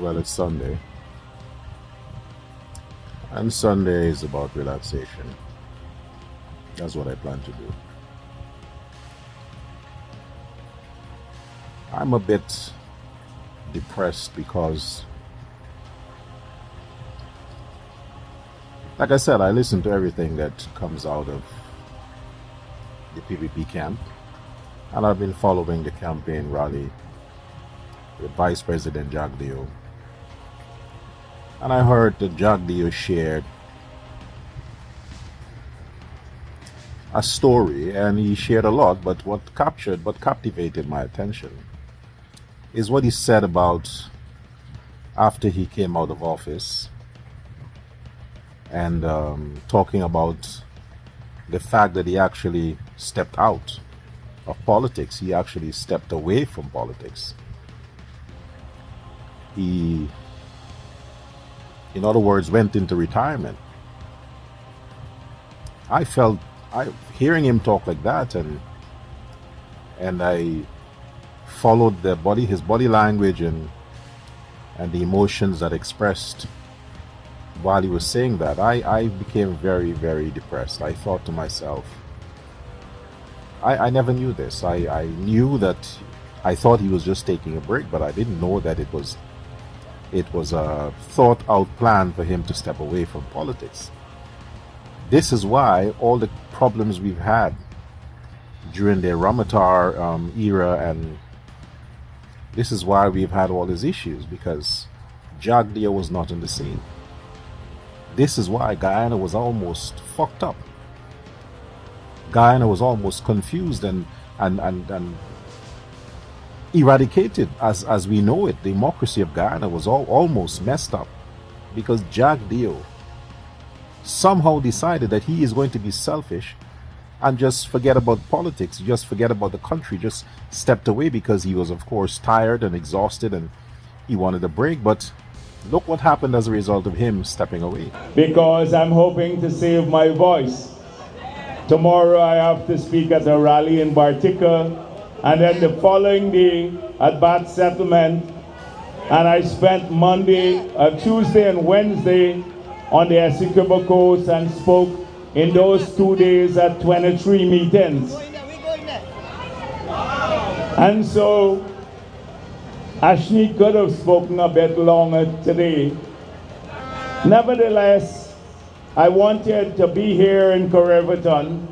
Well, it's Sunday, and Sunday is about relaxation. That's what I plan to do. I'm a bit depressed because, like I said, I listen to everything that comes out of the PPP camp, and I've been following the campaign rally with Vice President Jagdeo. And I heard that Jagdeo shared a story, and he shared a lot, but what captivated my attention is what he said about after he came out of office and talking about the fact that he actually stepped out of politics. He actually stepped away from politics. He, in other words, went into retirement. Hearing him talk like that, and I followed his body language and the emotions that expressed while he was saying that, I became very, very depressed. I thought to myself, I never knew this. I knew that I thought he was just taking a break, but I didn't know that it was a thought out plan for him to step away from politics. This is why all the problems we've had during the Ramatar era, and this is why we've had all these issues, because Jagdeo was not in the scene. This is why Guyana was almost fucked up. Guyana was almost confused and eradicated as we know it. The democracy of Guyana was almost messed up because Jagdeo somehow decided that he is going to be selfish and just forget about politics, just forget about the country, just stepped away because he was, of course, tired and exhausted and he wanted a break. But look what happened as a result of him stepping away. Because I'm hoping to save my voice. Tomorrow I have to speak at a rally in Bartica, and then the following day at Bat Settlement, and I spent Tuesday and Wednesday on the Essequibo Coast and spoke in those 2 days at 23 meetings. And so Ashni could have spoken a bit longer today. Nevertheless, I wanted to be here in Corriverton,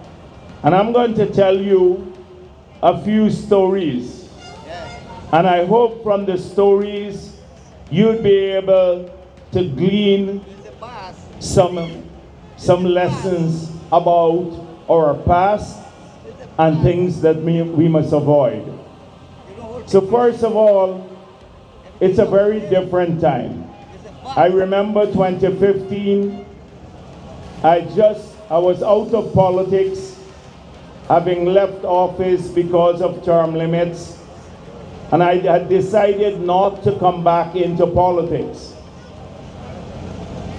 and I'm going to tell you a few stories. And I hope from the stories you'd be able to glean some lessons about our past and things that we must avoid. So first of all, it's a very different time. I remember 2015, I was out of politics, having left office because of term limits, and I had decided not to come back into politics.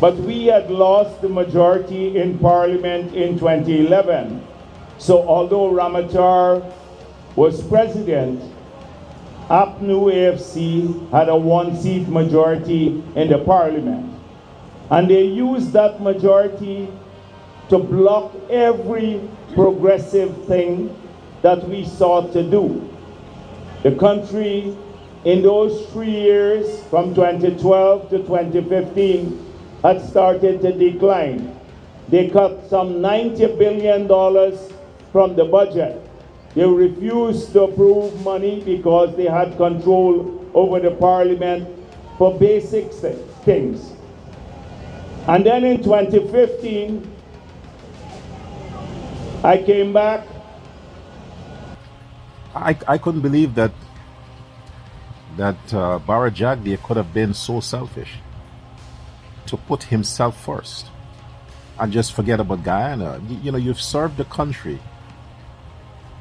But we had lost the majority in Parliament in 2011. So although Ramatar was president, APNU AFC had a one-seat majority in the Parliament. And they used that majority to block every progressive thing that we sought to do. The country, in those 3 years, from 2012 to 2015, had started to decline. They cut some $90 billion from the budget. They refused to approve money because they had control over the Parliament for basic things. And then in 2015, I came back. I couldn't believe that Bharat Jadgeo could have been so selfish to put himself first and just forget about Guyana. You know, you've served the country.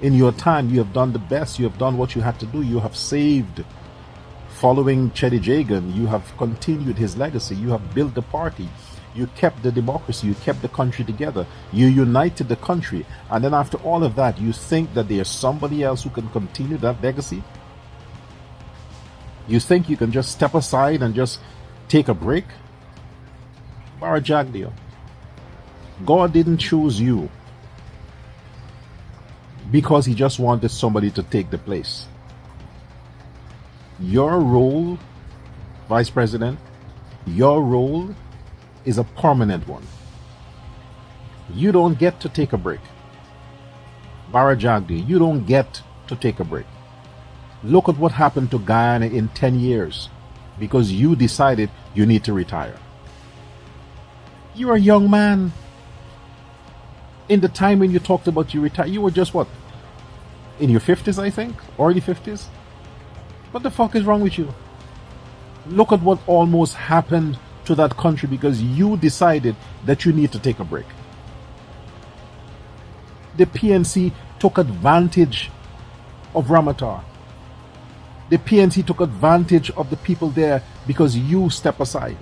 In your time, you have done the best. You have done what you had to do. You have saved. Following Chedi Jagan, you have continued his legacy. You have built the party. You kept the democracy. You kept the country together. You united the country. And then after all of that, you think that there's somebody else who can continue that legacy? You think you can just step aside and just take a break? Bharat Jadgeo, God didn't choose you because he just wanted somebody to take the place. Your role, Vice President, your role is a permanent one. You don't get to take a break. Bharat Jadgeo, you don't get to take a break. Look at what happened to Guyana in 10 years because you decided you need to retire. You're a young man. In the time when you talked about you retire, you were just what? In your 50s, I think? Early 50s? What the fuck is wrong with you? Look at what almost happened to that country because you decided that you need to take a break. The PNC took advantage of Ramatar. The PNC took advantage of the people there because you step aside.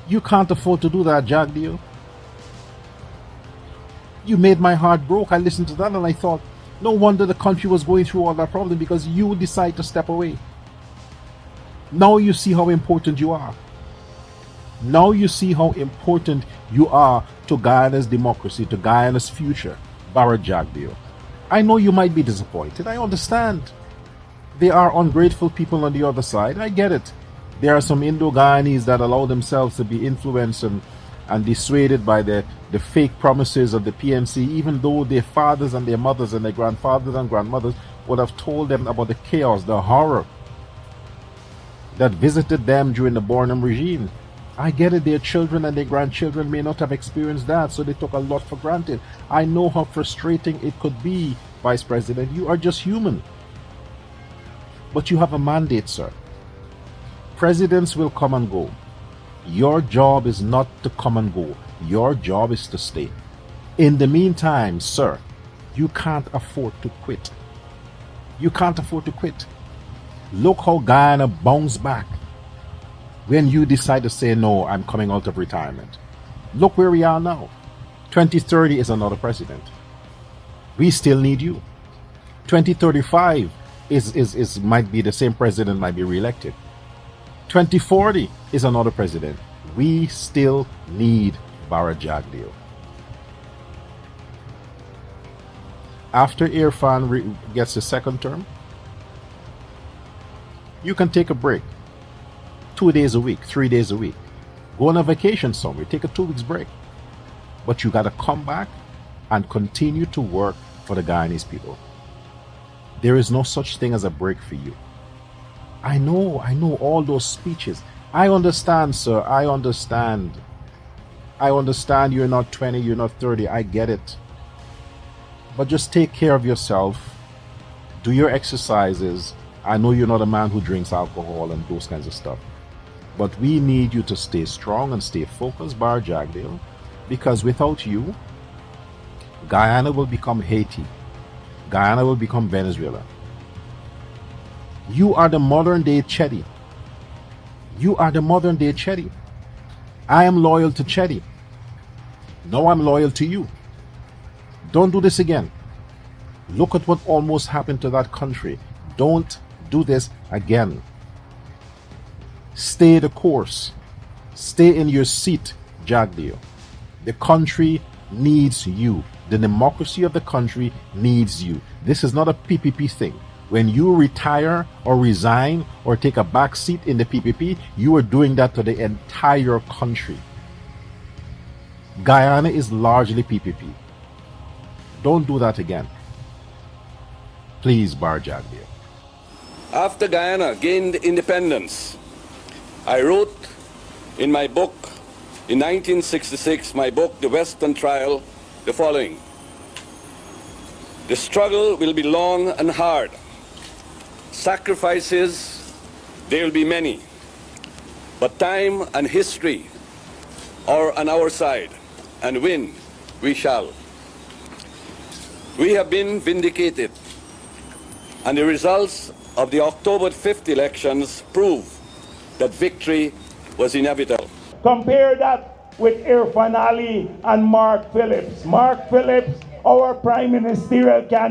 You can't afford to do that, Jagdeo. You made my heart broke. I listened to that and I thought, no wonder the country was going through all that problem because you decide to step away. Now you see how important you are. Now you see how important you are to Guyana's democracy, to Guyana's future, Bharat Jadgeo. I know you might be disappointed. I understand. There are ungrateful people on the other side. I get it. There are some Indo-Guyanese that allow themselves to be influenced and dissuaded by the fake promises of the PNC, even though their fathers and their mothers and their grandfathers and grandmothers would have told them about the chaos, the horror that visited them during the Burnham regime. I get it, their children and their grandchildren may not have experienced that, so they took a lot for granted. I know how frustrating it could be, Vice President. You are just human. But you have a mandate, sir. Presidents will come and go. Your job is not to come and go. Your job is to stay. In the meantime, sir, you can't afford to quit. You can't afford to quit. Look how Guyana bounced back when you decide to say, no, I'm coming out of retirement. Look where we are now. 2030 is another president. We still need you. 2035 is might be the same president, might be reelected. 2040 is another president. We still need Bharat Jadgeo. After Irfan gets his second term, you can take a break. 2 days a week, 3 days a week. Go on a vacation somewhere, take a 2 weeks break. But you got to come back and continue to work for the Guyanese people. There is no such thing as a break for you. I know all those speeches. I understand, sir. I understand. I understand you're not 20, you're not 30. I get it. But just take care of yourself. Do your exercises. I know you're not a man who drinks alcohol and those kinds of stuff. But we need you to stay strong and stay focused, Bharat Jadgeo, because without you, Guyana will become Haiti. Guyana will become Venezuela. You are the modern day Chedi. You are the modern day Chedi. I am loyal to Chedi. Now I'm loyal to you. Don't do this again. Look at what almost happened to that country. Don't do this again. Stay the course. Stay in your seat, Jagdeo. The country needs you. The democracy of the country needs you. This is not a PPP thing. When you retire or resign or take a back seat in the PPP, you are doing that to the entire country. Guyana is largely PPP. Don't do that again. Please, Bharat Jadgeo. After Guyana gained independence, I wrote in my book, in 1966, my book, The Western Trial, the following: the struggle will be long and hard. Sacrifices, there will be many. But time and history are on our side, and win we shall. We have been vindicated, and the results of the October 5th elections prove that victory was inevitable. Compare that with Irfan Ali and Mark Phillips. Mark Phillips, our prime ministerial candidate.